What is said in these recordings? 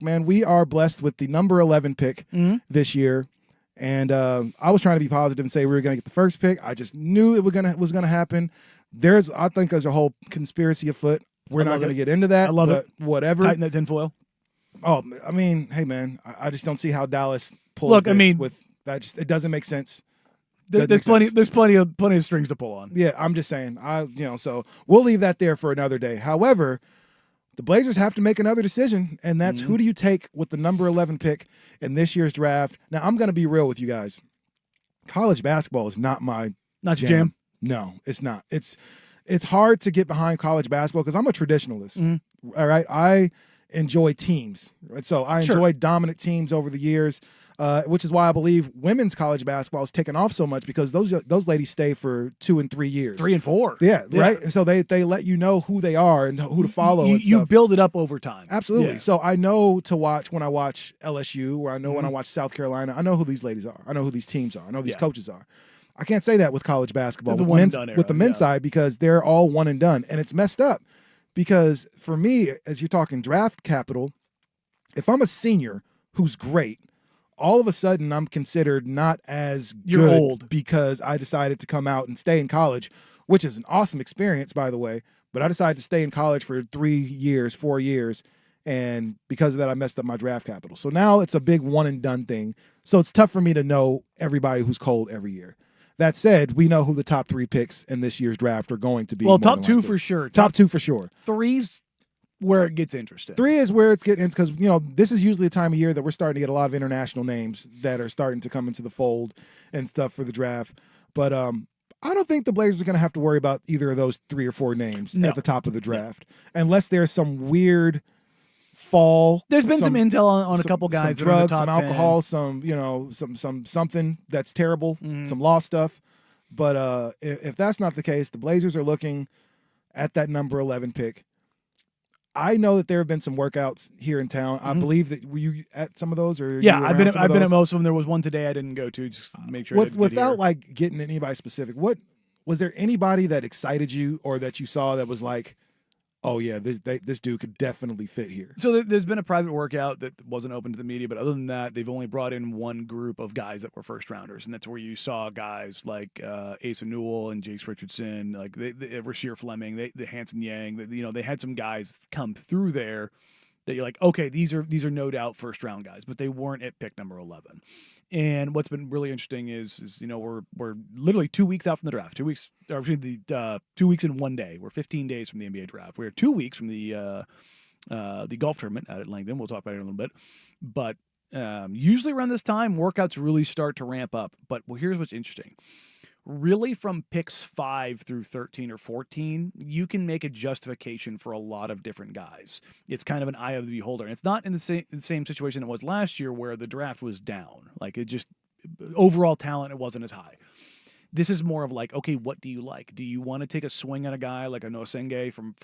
man, we are blessed with the number 11 pick this year. And I was trying to be positive and say we were going to get the first pick. I just knew it was going to happen. I think there's a whole conspiracy afoot. We're not going to get into that. I love it. Whatever. Tighten that tinfoil. Oh, I mean, hey, man, I just don't see how Dallas pulls with that. It doesn't make sense. There's plenty of strings to pull on. Yeah, I'm just saying. So we'll leave that there for another day. However, the Blazers have to make another decision, and that's who do you take with the number 11 pick in this year's draft. Now, I'm going to be real with you guys. College basketball is not my Not your jam? No, it's not. It's hard to get behind college basketball because I'm a traditionalist. All right, I enjoy teams, right? So I enjoy dominant teams over the years, which is why I believe women's college basketball has taken off so much because those ladies stay for 2 and 3 years, 3 and 4. Yeah, right. And so they let you know who they are and who to follow. You build it up over time. Absolutely. Yeah. So I know to watch when I watch LSU, or I know when I watch South Carolina. I know who these ladies are. I know who these teams are. I know who these coaches are. I can't say that with college basketball with the men's side because they're all one and done, and it's messed up. Because for me, as you're talking draft capital, if I'm a senior who's great, all of a sudden I'm considered not as good old because I decided to come out and stay in college, which is an awesome experience, by the way. But I decided to stay in college for 3 years, 4 years, and because of that, I messed up my draft capital. So now it's a big one and done thing. So it's tough for me to know everybody who's cold every year. That said, we know who the top 3 picks in this year's draft are going to be. Well, top 2 for sure. Top 2 for sure. 3's where it gets interesting. 3 is where it's getting, because this is usually a time of year that we're starting to get a lot of international names that are starting to come into the fold and stuff for the draft. But I don't think the Blazers are going to have to worry about either of those 3 or 4 names at the top of the draft, unless there's some weird fall. There's been some intel on a couple guys, some drugs, some alcohol, some something that's terrible, some lost stuff. But if that's not the case, the Blazers are looking at that number 11 pick. I know that there have been some workouts here in town. I believe that were you at some of those, or I've been at most of them. There was one today I didn't go to just to make sure. Without like getting anybody specific, what was there anybody that excited you or that you saw that was like, oh yeah, this dude could definitely fit here? So there's been a private workout that wasn't open to the media, but other than that, they've only brought in one group of guys that were first rounders, and that's where you saw guys like Asa Newell and Jace Richardson, like Rasheer Fleming, the Hanson Yang. They had some guys come through there that you're like, okay, these are no doubt first round guys, but they weren't at pick number 11. And what's been really interesting is we're literally 2 weeks out from the draft. 2 weeks, or 2 weeks in 1 day. We're 15 days from the NBA draft. We're 2 weeks from the golf tournament out at Langdon. We'll talk about it in a little bit. But usually around this time, workouts really start to ramp up. But here's what's interesting. Really, from picks 5 through 13 or 14, you can make a justification for a lot of different guys. It's kind of an eye of the beholder. And it's not in the same situation it was last year where the draft was down. Like, it just, overall talent, it wasn't as high. This is more of like, okay, what do you like? Do you want to take a swing on a guy like a Noah Senge from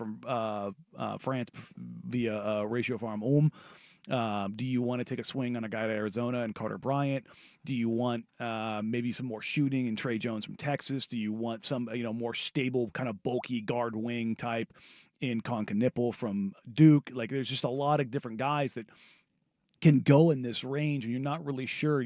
France via Ratio Farm Ulm? Do you want to take a swing on a guy at Arizona and Carter Bryant? Do you want maybe some more shooting and Trey Jones from Texas? Do you want some more stable kind of bulky guard wing type in Kon Knipple from Duke? Like, there's just a lot of different guys that can go in this range, and you're not really sure.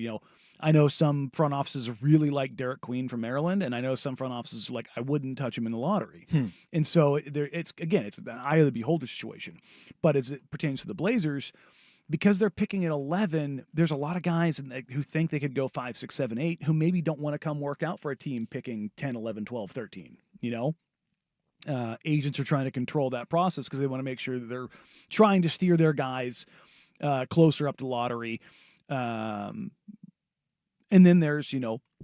I know some front offices really like Derek Queen from Maryland, and I know some front offices like, I wouldn't touch him in the lottery. And so it's an eye of the beholder situation. But as it pertains to the Blazers, because they're picking at 11, there's a lot of guys who think they could go 5, 6, 7, 8 who maybe don't want to come work out for a team picking 10, 11, 12, 13, Agents are trying to control that process because they want to make sure that they're trying to steer their guys closer up the lottery. And then there's,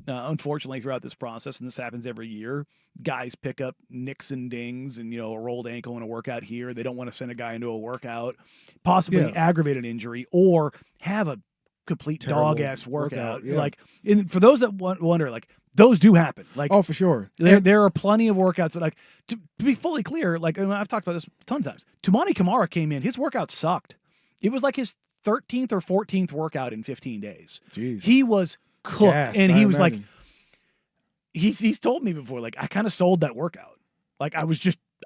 unfortunately throughout this process, and this happens every year, guys pick up nicks and dings and, a rolled ankle in a workout here. They don't want to send a guy into a workout, possibly aggravate an injury, or have a complete dog-ass workout. For those that wonder, like, those do happen. Like, oh, for sure. There are plenty of workouts that, like, to be fully clear, like, I've talked about this a ton of times. Toumani Camara came in, his workout sucked. It was like his 13th or 14th workout in 15 days. Jeez. He was cooked, and he was like, he's told me before, like, I kind of sold that workout. Like, I was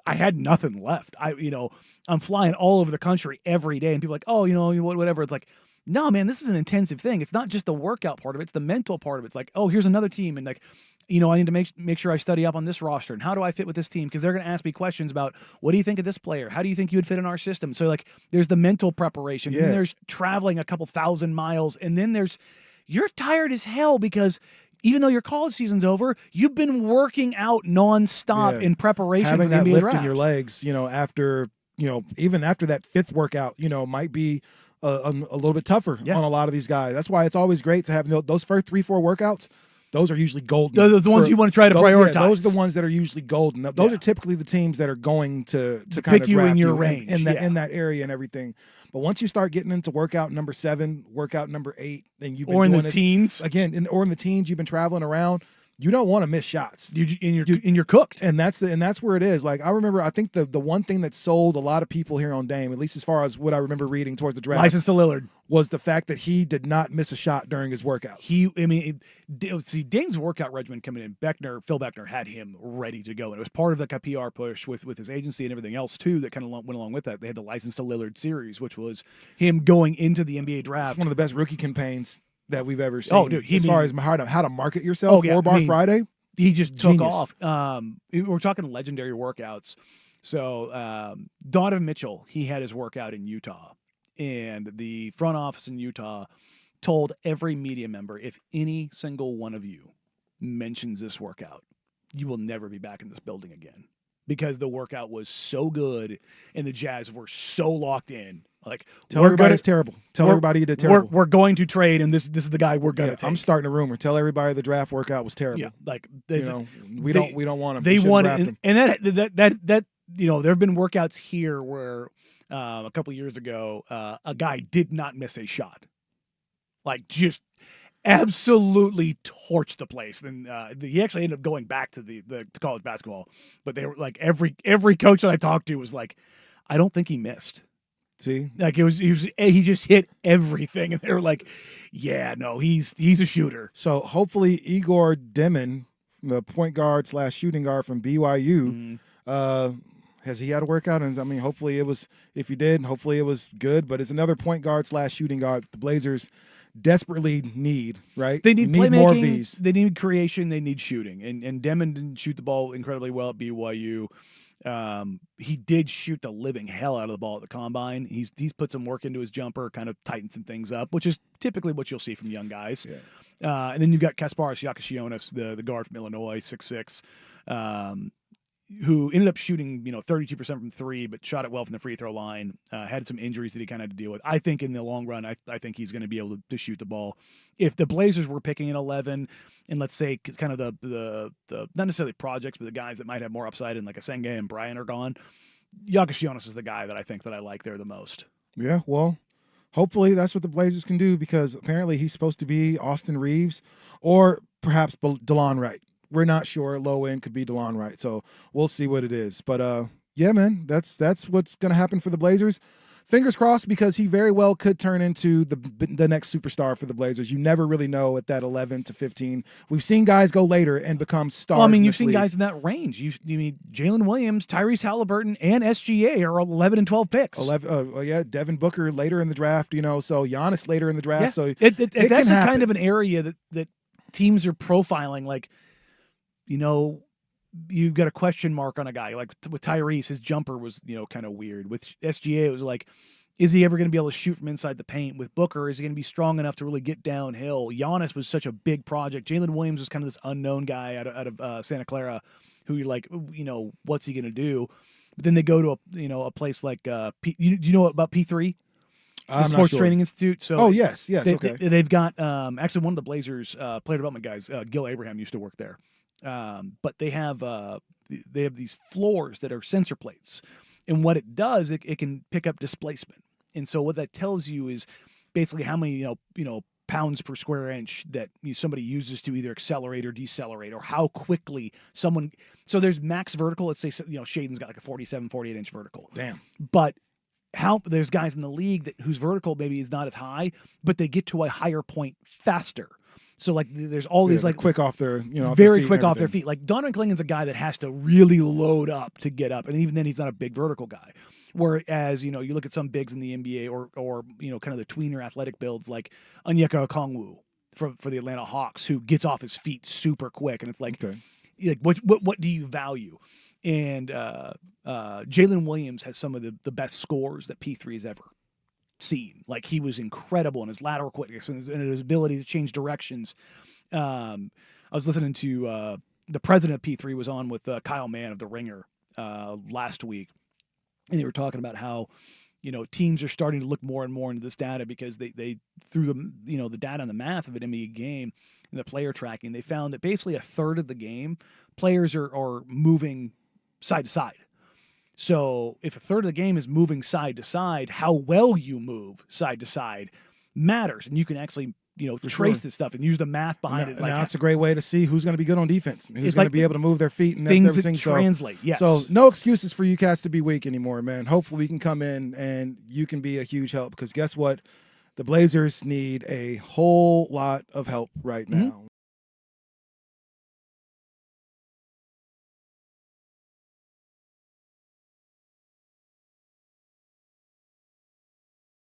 I had nothing left. I'm flying all over the country every day, and people are like, oh, whatever. It's like, no, man, this is an intensive thing. It's not just the workout part of it; it's the mental part of it. It's like, oh, here's another team, and like, I need to make sure I study up on this roster and how do I fit with this team, because they're going to ask me questions about what do you think of this player, how do you think you would fit in our system. So like, there's the mental preparation, and then there's traveling a couple thousand miles, and then you're tired as hell because even though your college season's over, you've been working out nonstop in preparation having for the that NBA lift draft. in your legs, after even after that fifth workout, might be a little bit tougher on a lot of these guys. That's why it's always great to have those first 3-4 workouts. Those are usually golden. Those are the ones you want to try to prioritize. Yeah, those are the ones that are usually golden. Those are typically the teams that are going to kind pick of you draft in your range in that area and everything. But once you start getting into workout number 7, workout number 8, and you've been or in doing the teens again, or in the teens, you've been traveling around. You don't want to miss shots. You're cooked, and that's where it is. Like I remember, I think the one thing that sold a lot of people here on Dame, at least as far as what I remember reading towards the draft, license to Lillard, was the fact that he did not miss a shot during his workouts. Dame's workout regimen coming in, Phil Beckner had him ready to go, and it was part of like a PR push with his agency and everything else too that kind of went along with that. They had the License to Lillard series, which was him going into the NBA draft. It's one of the best rookie campaigns that we've ever seen. Oh, dude, as far as how to market yourself, 4-Bar Friday. He just took Genius. off. We're talking legendary workouts. So Donovan Mitchell, he had his workout in Utah, and the front office in Utah told every media member, if any single one of you mentions this workout, you will never be back in this building again, because the workout was so good and the Jazz were so locked in. Like, tell everybody it's terrible. Tell everybody you did terrible. We're going to trade, and this is the guy we're going to take. I'm starting a rumor. Tell everybody the draft workout was terrible. Yeah, like we don't want him. They wanted, and that there have been workouts here where a couple of years ago a guy did not miss a shot, like just absolutely torched the place. And he actually ended up going back to to college basketball, but they were like every coach that I talked to was like, I don't think he missed. See, like he just hit everything, and they were like, yeah, no, he's a shooter. So hopefully Igor Demon, the point guard / shooting guard from BYU, has he had a workout? And I mean, hopefully it was. If he did, hopefully it was good. But it's another point guard / shooting guard that the Blazers desperately need. Right? They need playmaking. More of these. They need creation. They need shooting. And Demon didn't shoot the ball incredibly well at BYU. He did shoot the living hell out of the ball at the combine. He's put some work into his jumper, kind of tightened some things up, which is typically what you'll see from young guys. Yeah. And then you've got Kasparas Yakashionis, the guard from Illinois, 6'6", who ended up shooting 32% from three, but shot it well from the free throw line. Had some injuries that he kind of had to deal with. I think in the long run, I think he's going to be able to shoot the ball. If the Blazers were picking an 11, and let's say kind of the not necessarily projects, but the guys that might have more upside, and like Asenge and Bryant are gone, Yakashionis is the guy that I think that I like there the most. Yeah, well, hopefully that's what the Blazers can do, because apparently he's supposed to be Austin Reeves or perhaps DeLon Wright. We're not sure. Low end could be DeLon Wright, so we'll see what it is. But yeah, man, that's what's going to happen for the Blazers. Fingers crossed, because he very well could turn into the next superstar for the Blazers. You never really know at that 11 to 15. We've seen guys go later and become stars. Well, I mean, you've seen guys in that range. You mean Jalen Williams, Tyrese Halliburton, and SGA are 11 and 12 picks. 11, yeah, Devin Booker later in the draft. So Giannis later in the draft. Yeah. So that's the kind of an area that teams are profiling. Like, you've got a question mark on a guy. Like with Tyrese, his jumper was, kind of weird. With SGA, it was like, is he ever going to be able to shoot from inside the paint? With Booker, is he going to be strong enough to really get downhill? Giannis was such a big project. Jalen Williams was kind of this unknown guy out of Santa Clara, who you're like, what's he going to do? But then they go to a place like do you know about P3? The Sports Training Institute. So yes, okay. They've got actually one of the Blazers player development guys, Gil Abraham, used to work there. But they have these floors that are sensor plates, and what it does, it can pick up displacement. And so what that tells you is basically how many pounds per square inch that somebody uses to either accelerate or decelerate, or how quickly someone. So there's max vertical. Let's say Shaden's got like a 47, 48 inch vertical. Damn. But there's guys in the league whose vertical maybe is not as high, but they get to a higher point faster. So like there's all these like quick off their very quick off their feet. Like Donovan Clingan's a guy that has to really load up to get up, and even then he's not a big vertical guy. Whereas you look at some bigs in the NBA or kind of the tweener athletic builds like Onyeka Okongwu for the Atlanta Hawks, who gets off his feet super quick, and it's like, what do you value? And Jalen Williams has some of the best scores that P3 has ever seen. Like he was incredible in his lateral quickness and his ability to change directions. I was listening to the president of P3 was on with Kyle Mann of The Ringer last week, and they were talking about how teams are starting to look more and more into this data because they through the data and the math of an NBA game and the player tracking, they found that basically a third of the game players are moving side to side. So if a third of the game is moving side to side, how well you move side to side matters, and you can actually trace this stuff and use the math behind it. Now it's a great way to see who's going to be good on defense, and who's going to be able to move their feet and everything. Translate. Yes. So no excuses for you cats to be weak anymore, man. Hopefully we can come in and you can be a huge help, because guess what? The Blazers need a whole lot of help right now.